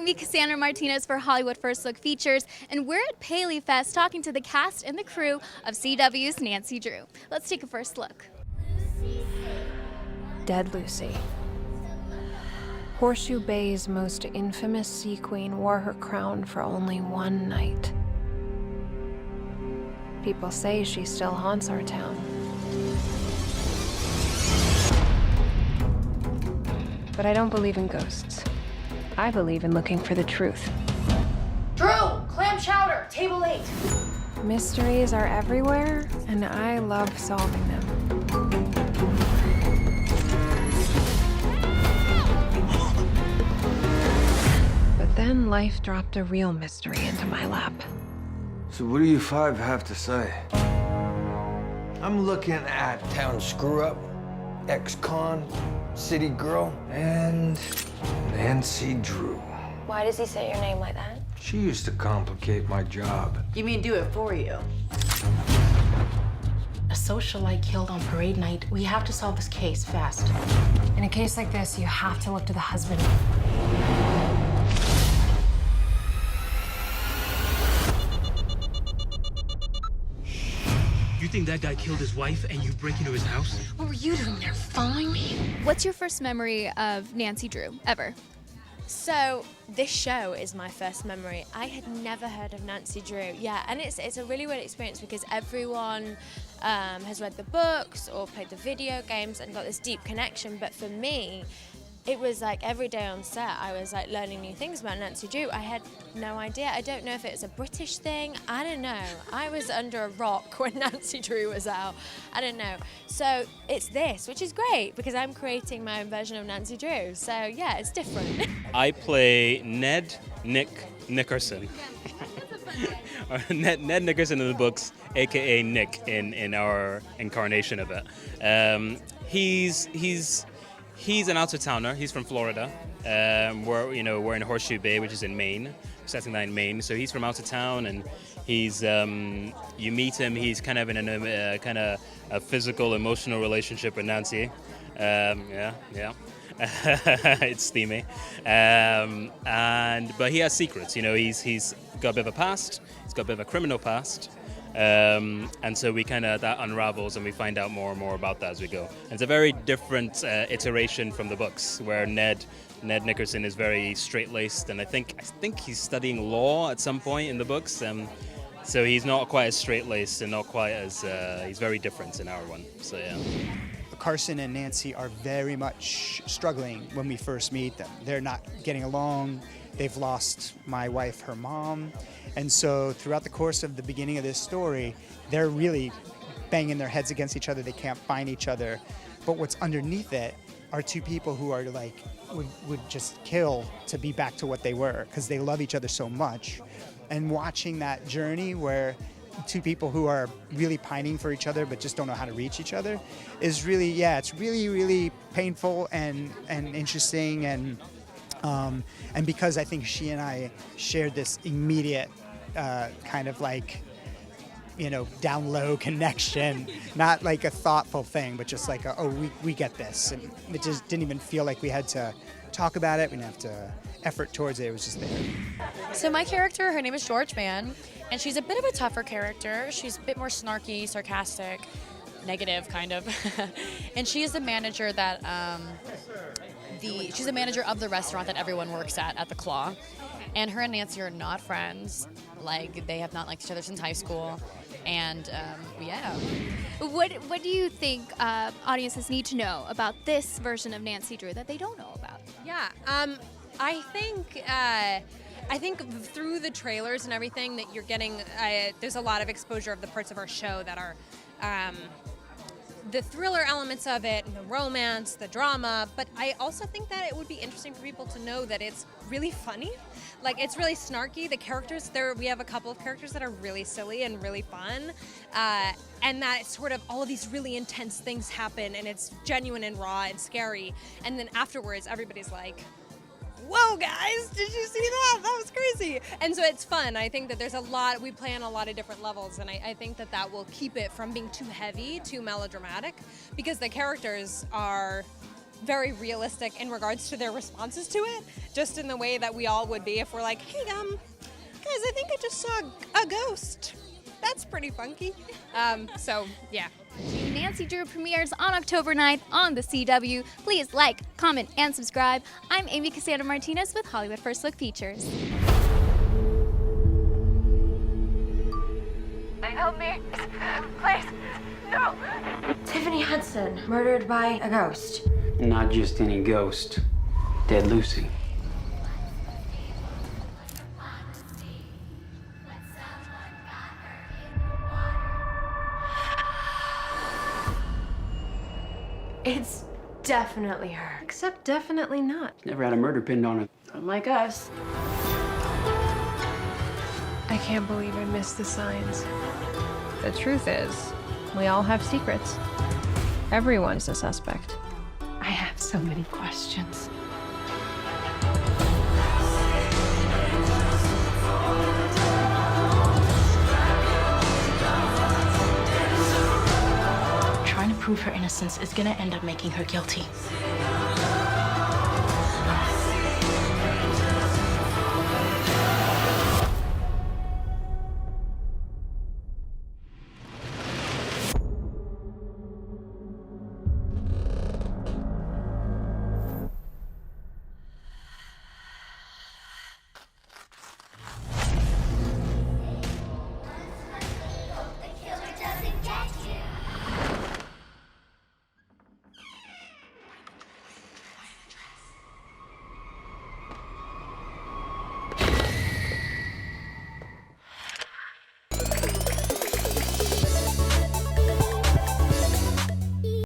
AMY Cassandra Martinez for Hollywood First Look Features, and we're at PaleyFest talking to the cast and the crew of CW's Nancy Drew. Let's take a first look. Dead Lucy. Horseshoe Bay's most infamous sea queen wore her crown for only one night. People say she still haunts our town. But I don't believe in ghosts. I believe in looking for the truth. Drew! Clam chowder! Table 8! Mysteries are everywhere, and I love solving them. But then life dropped a real mystery into my lap. So what do you five have to say? I'm looking at town screw-up, ex-con, city girl, and Nancy Drew. Why does he say your name like that? She used to complicate my job. You mean do it for you? A socialite killed on parade night. We have to solve this case fast. In a case like this, you have to look to the husband. You think that guy killed his wife and you break into his house? What were you doing there, following me? What's your first memory of Nancy Drew, ever? So this show is my first memory. I had never heard of Nancy Drew. Yeah, and it's a really weird experience because everyone has read the books or played the video games and got this deep connection. But for me, it was like every day on set, I was like learning new things about Nancy Drew. I had no idea. I don't know if it was a British thing. I don't know. I was under a rock when Nancy Drew was out. I don't know. So it's this, which is great because I'm creating my own version of Nancy Drew. So yeah, it's different. I play Nickerson. Ned Nickerson in the books, aka Nick in our incarnation of it. He's an out-of-towner. He's from Florida. We're in Horseshoe Bay, which is in Maine, setting that in Maine. So he's from out of town, and he's you meet him. He's kind of in a physical, emotional relationship with Nancy. It's steamy. But he has secrets. He's got a bit of a past. He's got a bit of a criminal past. And so we that unravels and we find out more and more about that as we go. And it's a very different iteration from the books, where Ned Nickerson is very straight-laced, and I think he's studying law at some point in the books. So he's not quite as straight-laced and not quite as he's very different in our one. So yeah. Carson and Nancy are very much struggling when we first meet them. They're not getting along. They've lost my wife, her mom. And so throughout the course of the beginning of this story, they're really banging their heads against each other. They can't find each other. But what's underneath it are two people who are like, would just kill to be back to what they were because they love each other so much. And watching that journey where two people who are really pining for each other but just don't know how to reach each other is really, it's really, really painful and interesting. And because I think she and I shared this immediate kind of like, down low connection, not like a thoughtful thing, but just like, we get this. And it just didn't even feel like we had to talk about it. We didn't have to effort towards it. It was just there. So my character, her name is Schwartz, and she's a bit of a tougher character. She's a bit more snarky, sarcastic, negative kind of. And she is the manager that, she's the manager of the restaurant that everyone works at the Claw. And her and Nancy are not friends. Like, they have not liked each other since high school. And, What do you think audiences need to know about this version of Nancy Drew that they don't know about? Yeah, I think through the trailers and everything that you're getting, there's a lot of exposure of the parts of our show that are the thriller elements of it, the romance, the drama, but I also think that it would be interesting for people to know that it's really funny. Like, it's really snarky. The characters, we have a couple of characters that are really silly and really fun, and that it's sort of all of these really intense things happen, and it's genuine and raw and scary, and then afterwards everybody's like, whoa, guys, did you see that? That was crazy. And so it's fun. I think that we play on a lot of different levels, and I think that will keep it from being too heavy, too melodramatic, because the characters are very realistic in regards to their responses to it, just in the way that we all would be if we're like, hey, guys, I think I just saw a ghost. That's pretty funky. So, yeah. Nancy Drew premieres on October 9th on the CW. Please like, comment, and subscribe. I'm AMY Cassandra Martinez with Hollywood First Look Features. Help me, please, no. Tiffany Hudson, murdered by a ghost. Not just any ghost. Dead Lucy. It's definitely her. Except definitely not. Never had a murder pinned on her. Unlike us. I can't believe I missed the signs. The truth is, we all have secrets. Everyone's a suspect. I have so many questions. Trying to prove her innocence is gonna end up making her guilty.